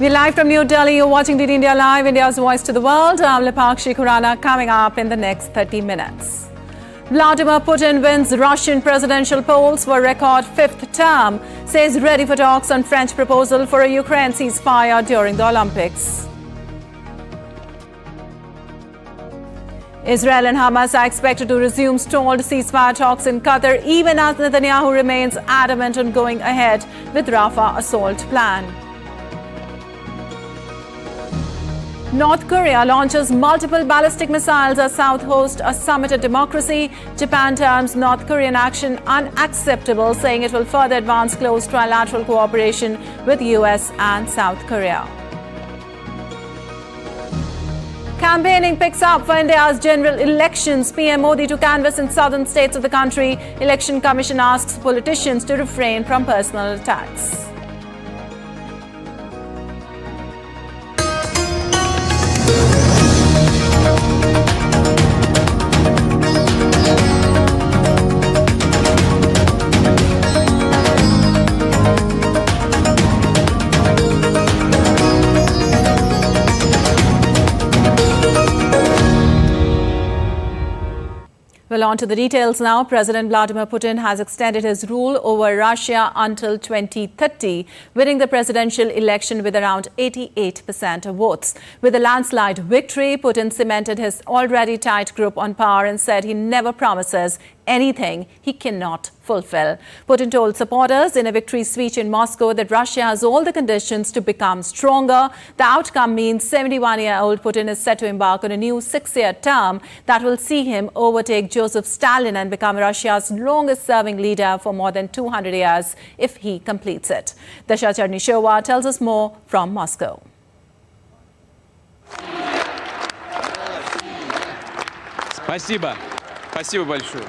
We're live from New Delhi. You're watching DD India Live, India's voice to the world. I'm Lipakshi Khurana, coming up in the next 30 minutes. Vladimir Putin wins Russian presidential polls for record fifth term, says ready for talks on French proposal for a Ukraine ceasefire during the Olympics. Israel and Hamas are expected to resume stalled ceasefire talks in Qatar, even as Netanyahu remains adamant on going ahead with Rafah assault plan. North Korea launches multiple ballistic missiles as South hosts a summit of democracy. Japan terms North Korean action unacceptable, saying it will further advance close trilateral cooperation with US and South Korea. Campaigning picks up for India's general elections. PM Modi to canvass in southern states of the country. Election Commission asks politicians to refrain from personal attacks. Well, on to the details now. President Vladimir Putin has extended his rule over Russia until 2030, winning the presidential election with around 88% of votes. With a landslide victory, Putin cemented his already tight grip on power and said he never promises anything he cannot fulfill. Putin told supporters in a victory speech in Moscow that Russia has all the conditions to become stronger. The outcome means 71-year-old Putin is set to embark on a new 6-year term that will see him overtake Joseph Stalin and become Russia's longest-serving leader for more than 200 years if he completes it. Dasha Chernyshyova tells us more from Moscow. Спасибо. Спасибо большое.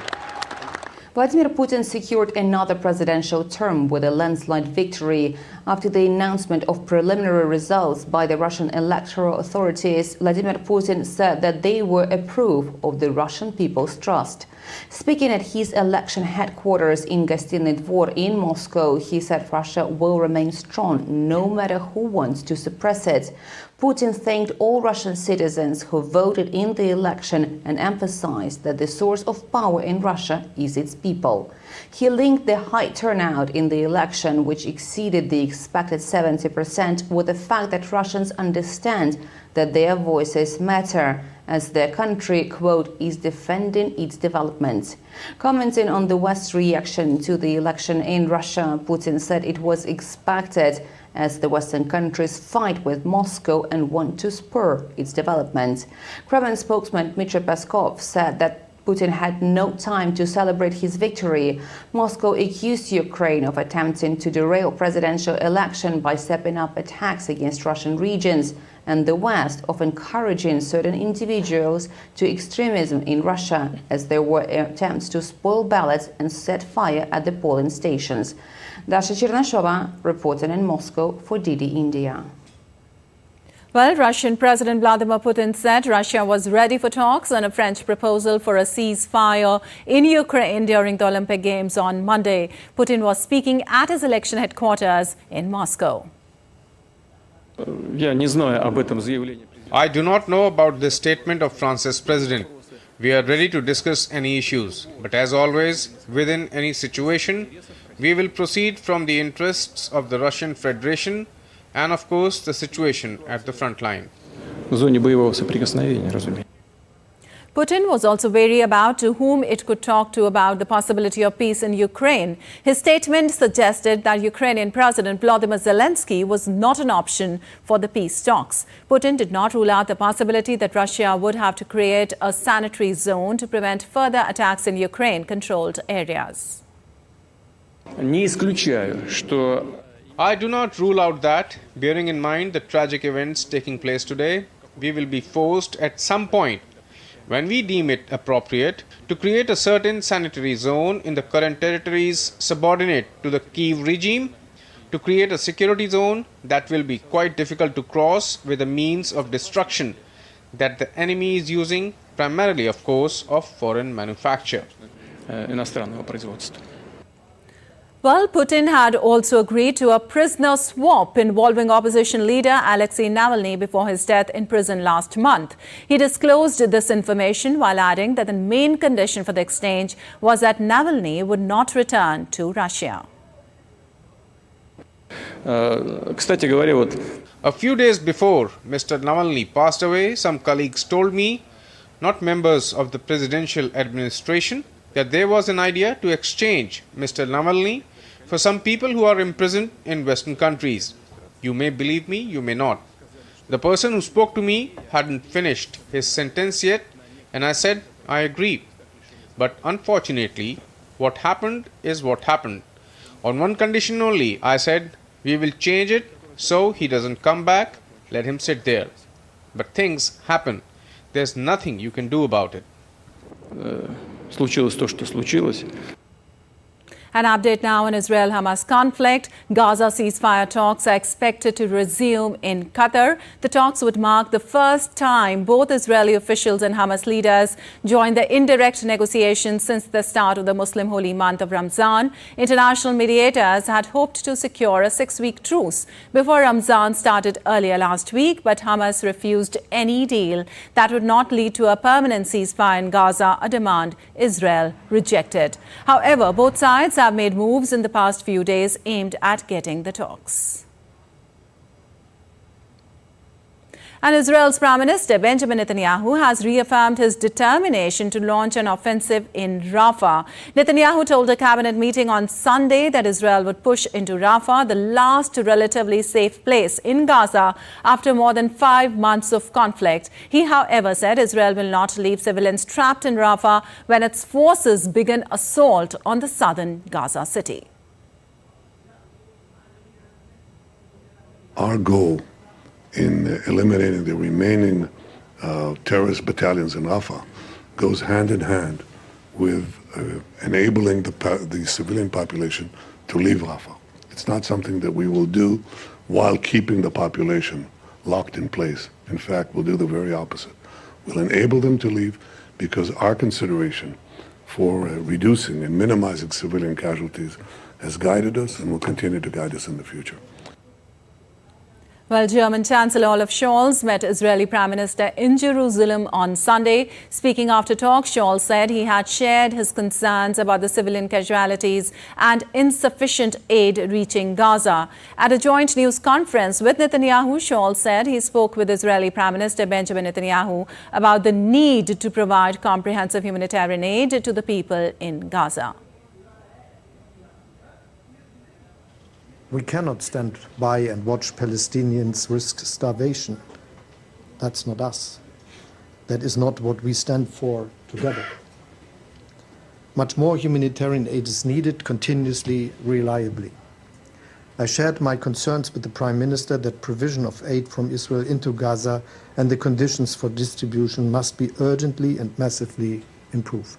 Vladimir Putin secured another presidential term with a landslide victory. After the announcement of preliminary results by the Russian electoral authorities, Vladimir Putin said that they were a proof of the Russian people's trust. Speaking at his election headquarters in Gostinny Dvor in Moscow, he said Russia will remain strong no matter who wants to suppress it. Putin thanked all Russian citizens who voted in the election and emphasized that the source of power in Russia is its people. He linked the high turnout in the election, which exceeded the expected 70%, with the fact that Russians understand that their voices matter, as their country, quote, is defending its development. Commenting on the West's reaction to the election in Russia, Putin said it was expected as the Western countries fight with Moscow and want to spur its development. Kremlin spokesman Dmitry Peskov said that Putin had no time to celebrate his victory. Moscow accused Ukraine of attempting to derail presidential election by stepping up attacks against Russian regions, and the West of encouraging certain individuals to extremism in Russia, as there were attempts to spoil ballots and set fire at the polling stations. Dasha Chernyshyova reporting in Moscow for DD India. Well, Russian President Vladimir Putin said Russia was ready for talks on a French proposal for a ceasefire in Ukraine during the Olympic Games on Monday. Putin was speaking at his election headquarters in Moscow. I do not know about this statement of France's president. We are ready to discuss any issues, but as always, within any situation, we will proceed from the interests of the Russian Federation and, of course, the situation at the front line. Putin was also wary about to whom it could talk to about the possibility of peace in Ukraine. His statement suggested that Ukrainian President Volodymyr Zelensky was not an option for the peace talks. Putin did not rule out the possibility that Russia would have to create a sanitary zone to prevent further attacks in Ukraine-controlled areas. I do not rule out that, bearing in mind the tragic events taking place today, we will be forced at some point, when we deem it appropriate, to create a certain sanitary zone in the current territories subordinate to the Kyiv regime, to create a security zone that will be quite difficult to cross with a means of destruction that the enemy is using, primarily, of course, of foreign manufacture. Well, Putin had also agreed to a prisoner swap involving opposition leader Alexei Navalny before his death in prison last month. He disclosed this information while adding that the main condition for the exchange was that Navalny would not return to Russia. A few days before Mr. Navalny passed away, some colleagues told me, not members of the presidential administration, that there was an idea to exchange Mr. Navalny for some people who are imprisoned in Western countries. You may believe me, you may not. The person who spoke to me hadn't finished his sentence yet, and I said, I agree. But unfortunately, what happened is what happened. On one condition only, I said, we will change it so he doesn't come back, let him sit there. But things happen. There's nothing you can do about it. Случилось то, что случилось. An update now on Israel-Hamas conflict. Gaza ceasefire talks are expected to resume in Qatar. The talks would mark the first time both Israeli officials and Hamas leaders joined the indirect negotiations since the start of the Muslim holy month of Ramzan. International mediators had hoped to secure a 6-week truce before Ramzan started earlier last week, but Hamas refused any deal that would not lead to a permanent ceasefire in Gaza, a demand Israel rejected. However, both sides have made moves in the past few days aimed at getting the talks. And Israel's Prime Minister Benjamin Netanyahu has reaffirmed his determination to launch an offensive in Rafah. Netanyahu told a cabinet meeting on Sunday that Israel would push into Rafah, the last relatively safe place in Gaza after more than 5 months of conflict. He, however, said Israel will not leave civilians trapped in Rafah when its forces begin assault on the southern Gaza city. Our goal in eliminating the remaining terrorist battalions in Rafah goes hand in hand with enabling the civilian population to leave Rafah. It's not something that we will do while keeping the population locked in place. In fact, we'll do the very opposite. We'll enable them to leave because our consideration for reducing and minimizing civilian casualties has guided us and will continue to guide us in the future. Well, German Chancellor Olaf Scholz met Israeli Prime Minister in Jerusalem on Sunday. Speaking after talks, Scholz said he had shared his concerns about the civilian casualties and insufficient aid reaching Gaza. At a joint news conference with Netanyahu, Scholz said he spoke with Israeli Prime Minister Benjamin Netanyahu about the need to provide comprehensive humanitarian aid to the people in Gaza. We cannot stand by and watch Palestinians risk starvation. That's not us. That is not what we stand for together. Much more humanitarian aid is needed continuously, reliably. I shared my concerns with the Prime Minister that provision of aid from Israel into Gaza and the conditions for distribution must be urgently and massively improved.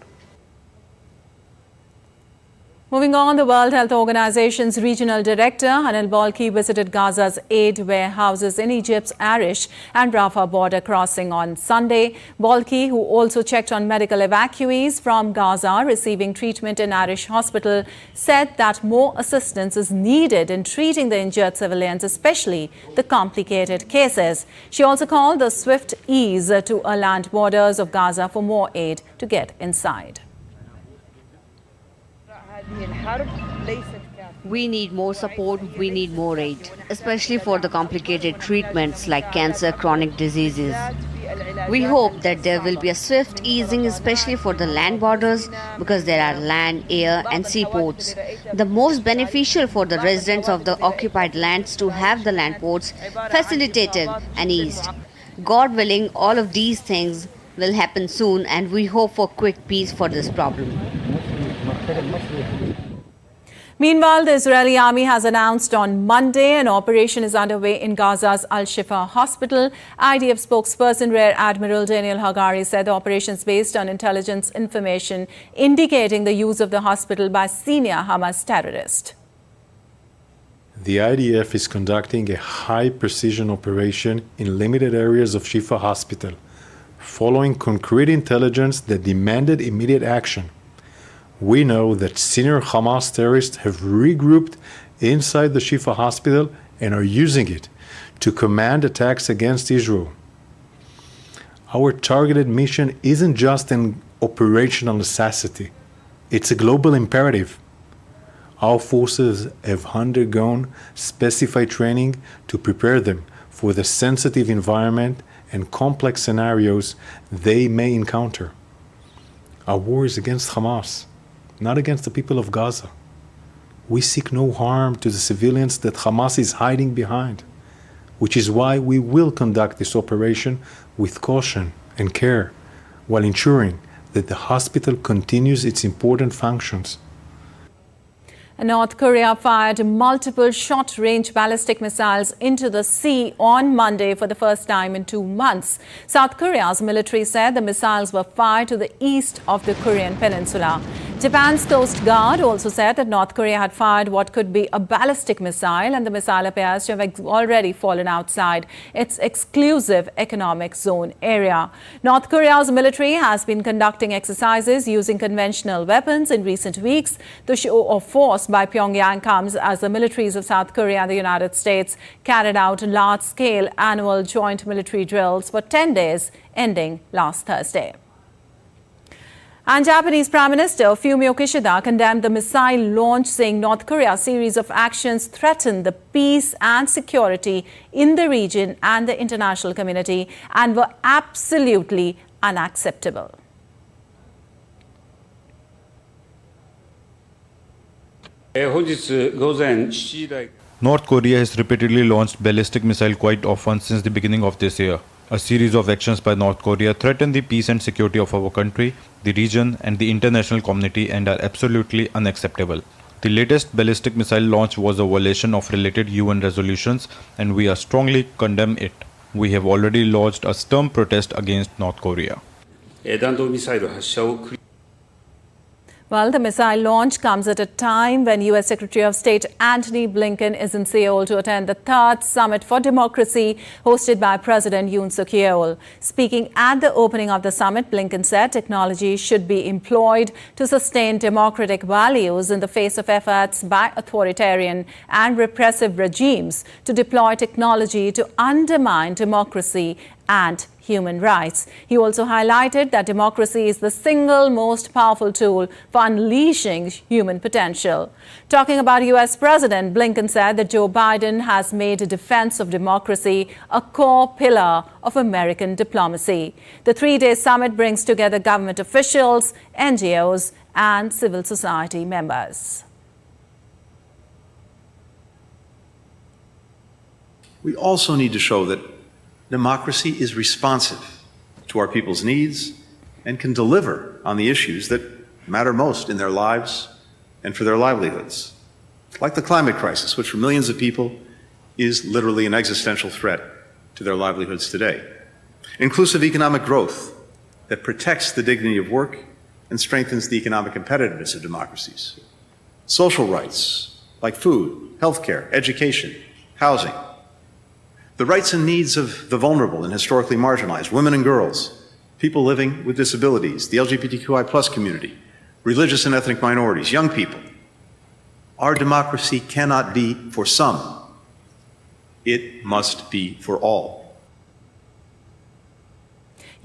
Moving on, the World Health Organization's regional director, Anil Balki, visited Gaza's aid warehouses in Egypt's Arish and Rafah border crossing on Sunday. Balki, who also checked on medical evacuees from Gaza receiving treatment in Arish Hospital, said that more assistance is needed in treating the injured civilians, especially the complicated cases. She also called the swift ease to land borders of Gaza for more aid to get inside. We need more support, we need more aid, especially for the complicated treatments like cancer, chronic diseases. We hope that there will be a swift easing, especially for the land borders, because there are land, air and seaports. The most beneficial for the residents of the occupied lands to have the land ports facilitated and eased. God willing, all of these things will happen soon, and we hope for quick peace for this problem. Meanwhile, the Israeli army has announced on Monday an operation is underway in Gaza's Al-Shifa hospital. IDF spokesperson Rear Admiral Daniel Hagari said the operation is based on intelligence information indicating the use of the hospital by senior Hamas terrorists. The IDF is conducting a high-precision operation in limited areas of Shifa Hospital, following concrete intelligence that demanded immediate action. We know that senior Hamas terrorists have regrouped inside the Shifa hospital and are using it to command attacks against Israel. Our targeted mission isn't just an operational necessity, it's a global imperative. Our forces have undergone specified training to prepare them for the sensitive environment and complex scenarios they may encounter. Our war is against Hamas, not against the people of Gaza. We seek no harm to the civilians that Hamas is hiding behind, which is why we will conduct this operation with caution and care, while ensuring that the hospital continues its important functions. North Korea fired multiple short-range ballistic missiles into the sea on Monday for the first time in 2 months. South Korea's military said the missiles were fired to the east of the Korean peninsula. Japan's Coast Guard also said that North Korea had fired what could be a ballistic missile, and the missile appears to have already fallen outside its exclusive economic zone area. North Korea's military has been conducting exercises using conventional weapons in recent weeks. The show of force by Pyongyang comes as the militaries of South Korea and the United States carried out large-scale annual joint military drills for 10 days, ending last Thursday. And Japanese Prime Minister Fumio Kishida condemned the missile launch, saying North Korea's series of actions threatened the peace and security in the region and the international community and were absolutely unacceptable. North Korea has repeatedly launched ballistic missiles quite often since the beginning of this year. A series of actions by North Korea threaten the peace and security of our country, the region, and the international community and are absolutely unacceptable. The latest ballistic missile launch was a violation of related UN resolutions, and we are strongly condemn it. We have already lodged a stern protest against North Korea. Well, the missile launch comes at a time when U.S. Secretary of State Antony Blinken is in Seoul to attend the 3rd Summit for Democracy hosted by President Yoon Suk Yeol. Speaking at the opening of the summit, Blinken said technology should be employed to sustain democratic values in the face of efforts by authoritarian and repressive regimes to deploy technology to undermine democracy and human rights. He also highlighted that democracy is the single most powerful tool for unleashing human potential. Talking about U.S. President, Blinken said that Joe Biden has made a defense of democracy a core pillar of American diplomacy. The 3-day summit brings together government officials, NGOs, and civil society members. We also need to show that democracy is responsive to our people's needs and can deliver on the issues that matter most in their lives and for their livelihoods, like the climate crisis, which for millions of people is literally an existential threat to their livelihoods today. Inclusive economic growth that protects the dignity of work and strengthens the economic competitiveness of democracies. Social rights like food, healthcare, education, housing. The rights and needs of the vulnerable and historically marginalized, women and girls, people living with disabilities, the LGBTQI+ community, religious and ethnic minorities, young people. Our democracy cannot be for some. It must be for all.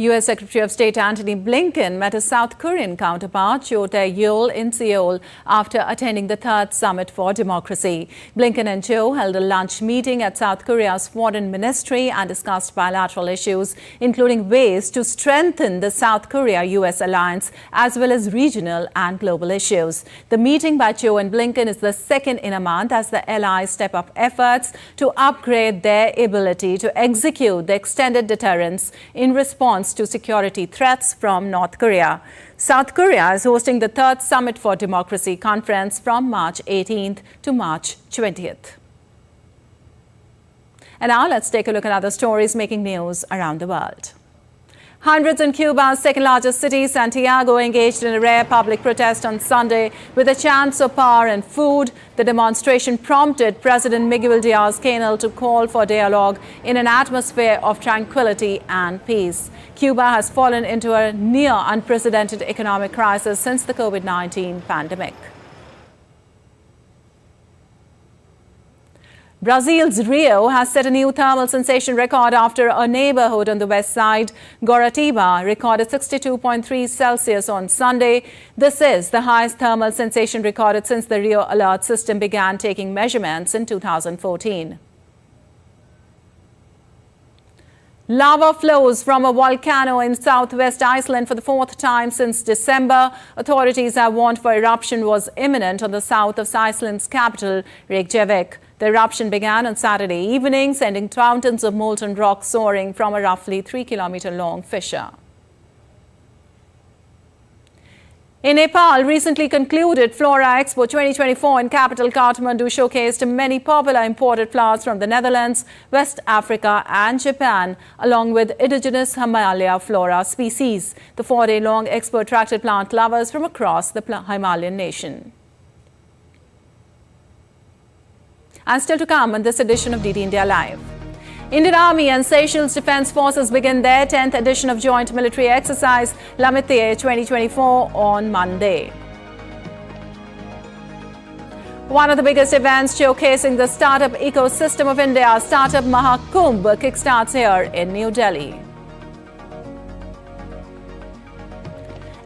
U.S. Secretary of State Antony Blinken met his South Korean counterpart, Cho Tae-yeol, in Seoul after attending the 3rd Summit for Democracy. Blinken and Cho held a lunch meeting at South Korea's foreign ministry and discussed bilateral issues, including ways to strengthen the South Korea-U.S. alliance, as well as regional and global issues. The meeting by Cho and Blinken is the second in a month as the allies step up efforts to upgrade their ability to execute the extended deterrence in response to security threats from North Korea. South Korea is hosting the 3rd Summit for Democracy conference from March 18th to March 20th. And now let's take a look at other stories making news around the world. Hundreds in Cuba's second-largest city, Santiago, engaged in a rare public protest on Sunday with a chants of power and food. The demonstration prompted President Miguel Diaz-Canel to call for dialogue in an atmosphere of tranquility and peace. Cuba has fallen into a near unprecedented economic crisis since the COVID-19 pandemic. Brazil's Rio has set a new thermal sensation record after a neighborhood on the west side, Guaratiba, recorded 62.3 Celsius on Sunday. This is the highest thermal sensation recorded since the Rio alert system began taking measurements in 2014. Lava flows from a volcano in southwest Iceland for the fourth time since December. Authorities have warned for eruption was imminent on the south of Iceland's capital, Reykjavik. The eruption began on Saturday evening, sending fountains of molten rock soaring from a roughly 3-kilometer-long fissure. In Nepal, recently concluded Flora Expo 2024 in capital Kathmandu showcased many popular imported flowers from the Netherlands, West Africa and Japan, along with indigenous Himalaya flora species. The 4-day-long expo attracted plant lovers from across the Himalayan nation. And still to come on this edition of DD India Live. Indian Army and Seychelles Defence Forces begin their 10th edition of Joint Military Exercise Lamithye 2024 on Monday. One of the biggest events showcasing the startup ecosystem of India, Startup Mahakumbh, kickstarts here in New Delhi.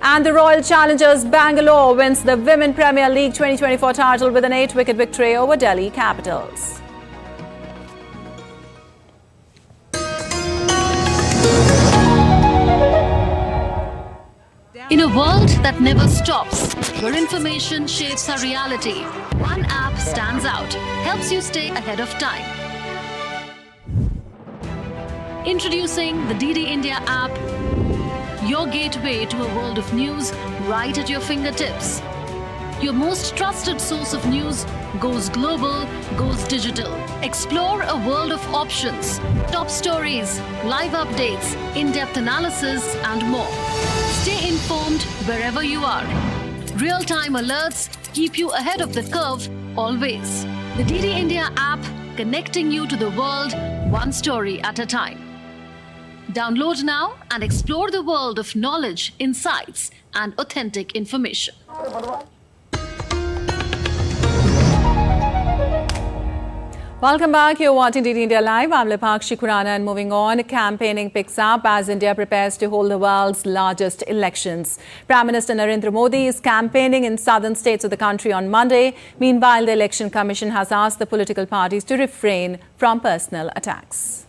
And the Royal Challengers Bangalore wins the Women Premier League 2024 title with an 8-wicket victory over Delhi Capitals. In a world that never stops, where information shapes our reality, one app stands out, helps you stay ahead of time. Introducing the DD India app, your gateway to a world of news right at your fingertips. Your most trusted source of news goes global, goes digital. Explore a world of options, top stories, live updates, in-depth analysis, and more. Stay informed wherever you are. Real-time alerts keep you ahead of the curve always. The DD India app, connecting you to the world one story at a time. Download now and explore the world of knowledge, insights, and authentic information. Welcome back. You're watching DD India Live. I'm Lipakshi Khurana, and moving on, campaigning picks up as India prepares to hold the world's largest elections. Prime Minister Narendra Modi is campaigning in southern states of the country on Monday. Meanwhile, the Election Commission has asked the political parties to refrain from personal attacks.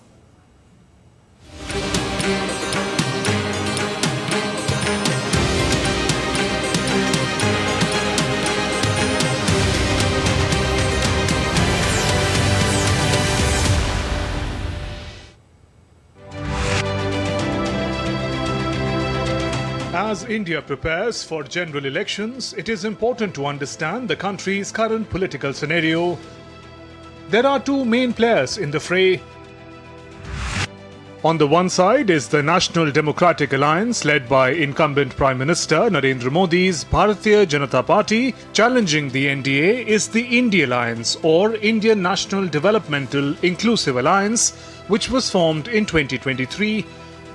As India prepares for general elections, it is important to understand the country's current political scenario. There are two main players in the fray. On the one side is the National Democratic Alliance led by incumbent Prime Minister Narendra Modi's Bharatiya Janata Party. Challenging the NDA is the India Alliance, or Indian National Developmental Inclusive Alliance, which was formed in 2023.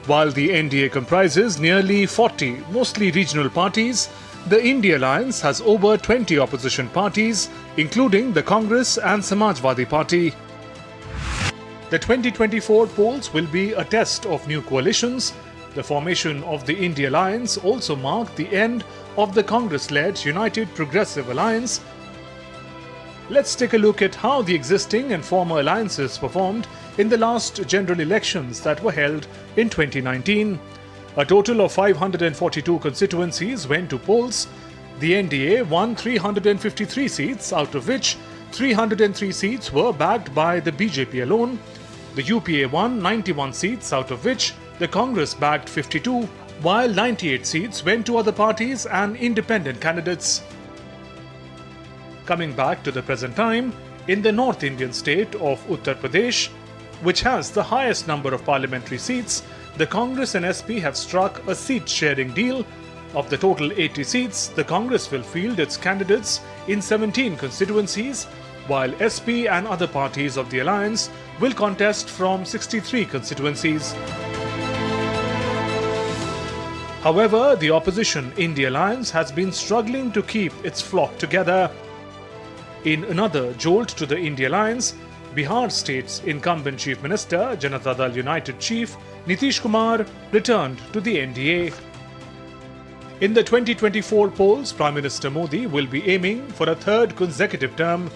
While the NDA comprises nearly 40, mostly regional parties, the India Alliance has over 20 opposition parties, including the Congress and Samajwadi Party. The 2024 polls will be a test of new coalitions. The formation of the India Alliance also marked the end of the Congress-led United Progressive Alliance. Let's take a look at how the existing and former alliances performed in the last general elections that were held in 2019. A total of 542 constituencies went to polls. The NDA won 353 seats, out of which 303 seats were backed by the BJP alone. The UPA won 91 seats, out of which the Congress backed 52, while 98 seats went to other parties and independent candidates. Coming back to the present time, in the North Indian state of Uttar Pradesh, which has the highest number of parliamentary seats, the Congress and SP have struck a seat-sharing deal. Of the total 80 seats, the Congress will field its candidates in 17 constituencies, while SP and other parties of the alliance will contest from 63 constituencies. However, the opposition India Alliance has been struggling to keep its flock together. In another jolt to the India Alliance, Bihar State's incumbent Chief Minister, Janata Dal United Chief Nitish Kumar returned to the NDA. In the 2024 polls, Prime Minister Modi will be aiming for a third consecutive term.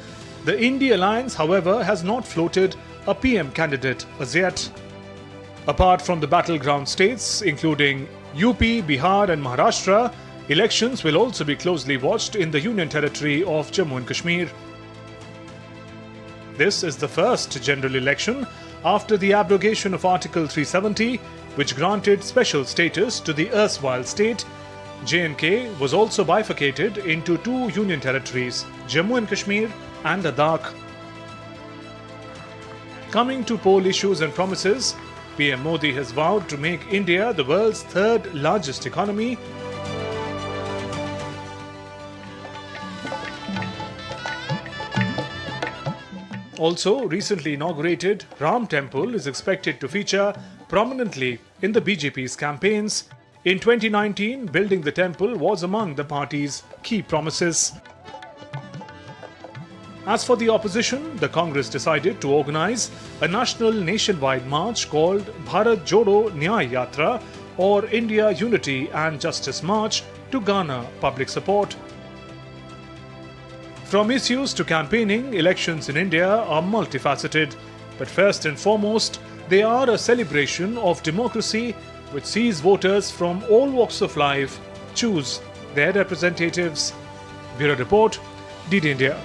The India Alliance, however, has not floated a PM candidate as yet. Apart from the battleground states, including UP, Bihar and Maharashtra, elections will also be closely watched in the Union Territory of Jammu and Kashmir. This is the first general election after the abrogation of Article 370, which granted special status to the erstwhile state. J&K was also bifurcated into two union territories, Jammu and Kashmir and Ladakh. Coming to poll issues and promises, PM Modi has vowed to make India the world's third largest economy. Also, recently inaugurated Ram Temple is expected to feature prominently in the BJP's campaigns. In 2019, building the temple was among the party's key promises. As for the opposition, the Congress decided to organize a national nationwide march called Bharat Jodo Nyay Yatra, or India Unity and Justice March, to garner public support. From issues to campaigning, elections in India are multifaceted. But first and foremost, they are a celebration of democracy which sees voters from all walks of life choose their representatives. Bureau Report, DD India.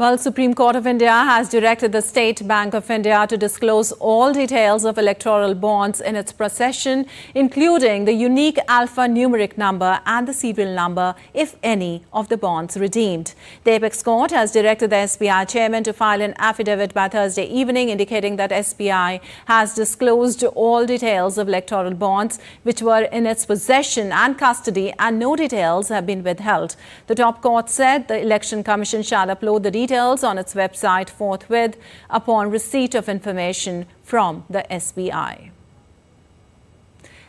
Well, Supreme Court of India has directed the State Bank of India to disclose all details of electoral bonds in its possession, including the unique alphanumeric number and the serial number, if any, of the bonds redeemed. The Apex Court has directed the SBI chairman to file an affidavit by Thursday evening indicating that SBI has disclosed all details of electoral bonds which were in its possession and custody, and no details have been withheld. The top court said the Election Commission shall upload the details on its website forthwith upon receipt of information from the SBI.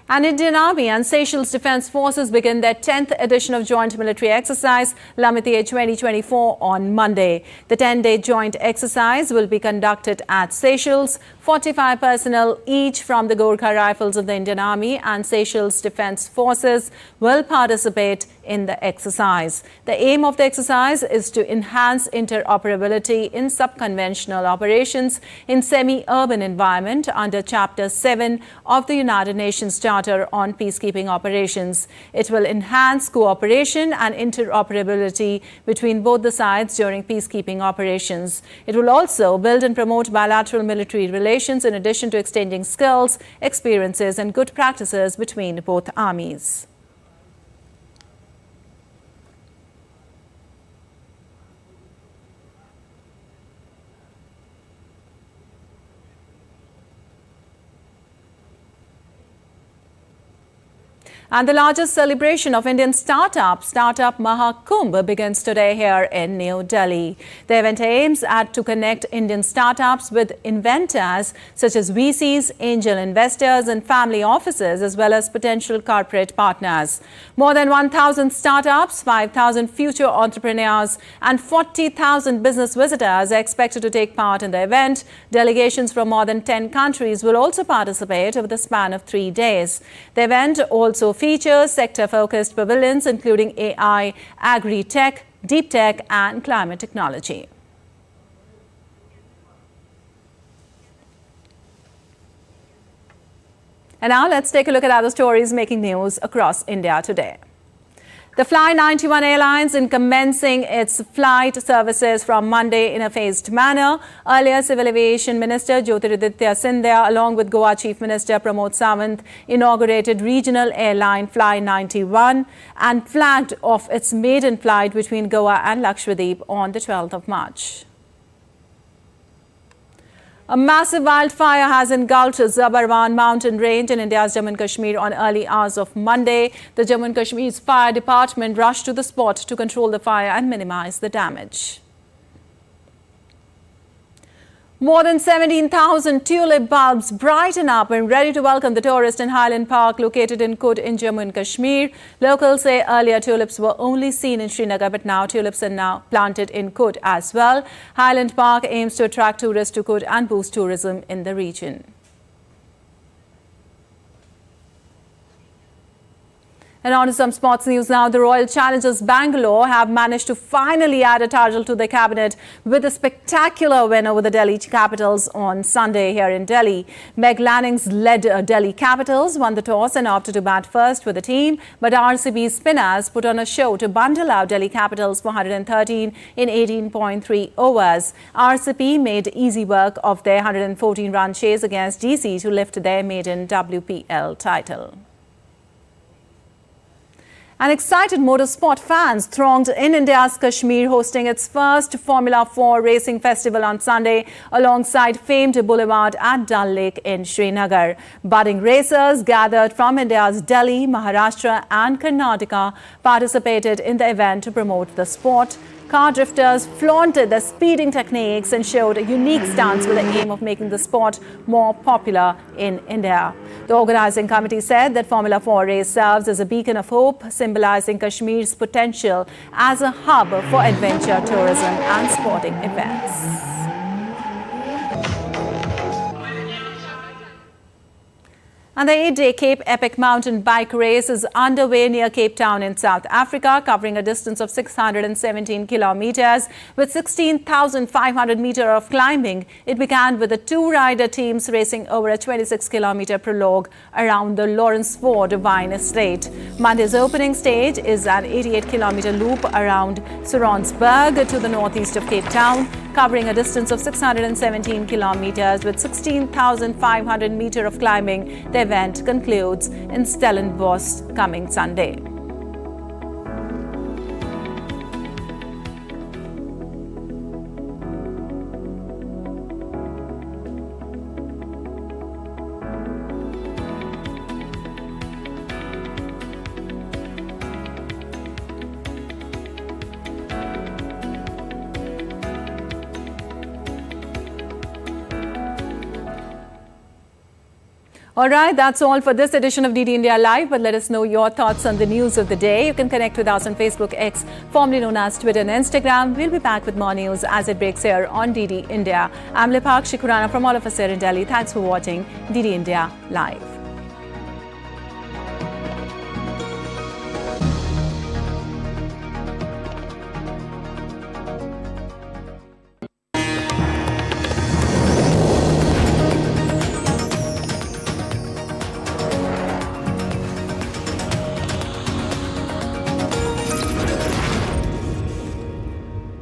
And Indian Army and Seychelles Defence Forces begin their 10th edition of Joint Military Exercise Lamithia 2024 on Monday. The 10-day joint exercise will be conducted at Seychelles. 45 personnel, each from the Gorkha Rifles of the Indian Army and Seychelles Defence Forces, will participate in the exercise. The aim of the exercise is to enhance interoperability in sub-conventional operations in semi-urban environment under Chapter 7 of the United Nations Charter on Peacekeeping Operations. It will enhance cooperation and interoperability between both the sides during peacekeeping operations. It will also build and promote bilateral military relations in addition to exchanging skills, experiences and good practices between both armies. And the largest celebration of Indian Startup Mahakumbh, begins today here in New Delhi. The event aims to connect Indian startups with inventors such as VCs, angel investors and family offices, as well as potential corporate partners. More than 1,000 startups, 5,000 future entrepreneurs and 40,000 business visitors are expected to take part in the event. Delegations from more than 10 countries will also participate over the span of 3 days. The event also features sector-focused pavilions including AI, agri-tech, deep tech and climate technology. And now let's take a look at other stories making news across India today. The Fly 91 Airlines is commencing its flight services from Monday in a phased manner. Earlier, Civil Aviation Minister Jyotiraditya Scindia, along with Goa Chief Minister Pramod Sawant, inaugurated regional airline Fly 91 and flagged off its maiden flight between Goa and Lakshadweep on the 12th of March. A massive wildfire has engulfed Zabarwan mountain range in India's Jammu and Kashmir on early hours of Monday. The Jammu and Kashmir's fire department rushed to the spot to control the fire and minimize the damage. More than 17,000 tulip bulbs brighten up and ready to welcome the tourist in Highland Park located in Cood in Jammu and Kashmir. Locals say earlier tulips were only seen in Srinagar, but now tulips are now planted in Cood as well. Highland Park aims to attract tourists to Cood and boost tourism in the region. And on to some sports news now. The Royal Challengers Bangalore have managed to finally add a title to their cabinet with a spectacular win over the Delhi Capitals on Sunday here in Delhi. Meg Lanning's led Delhi Capitals won the toss and opted to bat first with the team. But RCB's spinners put on a show to bundle out Delhi Capitals for 113 in 18.3 overs. RCB made easy work of their 114-run chase against DC to lift their maiden WPL title. And excited motorsport fans thronged in India's Kashmir, hosting its first Formula 4 racing festival on Sunday alongside famed boulevard at Dal Lake in Srinagar. Budding racers gathered from India's Delhi, Maharashtra and Karnataka participated in the event to promote the sport. Car drifters flaunted their speeding techniques and showed a unique stance with the aim of making the sport more popular in India. The organizing committee said that Formula 4 race serves as a beacon of hope, symbolizing Kashmir's potential as a hub for adventure tourism and sporting events. And the 8-day Cape Epic mountain bike race is underway near Cape Town in South Africa, covering a distance of 617 kilometers with 16,500 meters of climbing. It began with the two-rider teams racing over a 26-kilometer prologue around the Lawrence Ford Vine Estate. Monday's opening stage is an 88-kilometer loop around Soronsburg to the northeast of Cape Town, covering a distance of 617 kilometers with 16,500 meters of climbing. The event concludes in Stellenbosch coming Sunday. All right, that's all for this edition of DD India Live, but let us know your thoughts on the news of the day. You can connect with us on Facebook, X, formerly known as Twitter and Instagram. We'll be back with more news as it breaks here on DD India. I'm Lipak Shikurana from all of us here in Delhi. Thanks for watching DD India Live.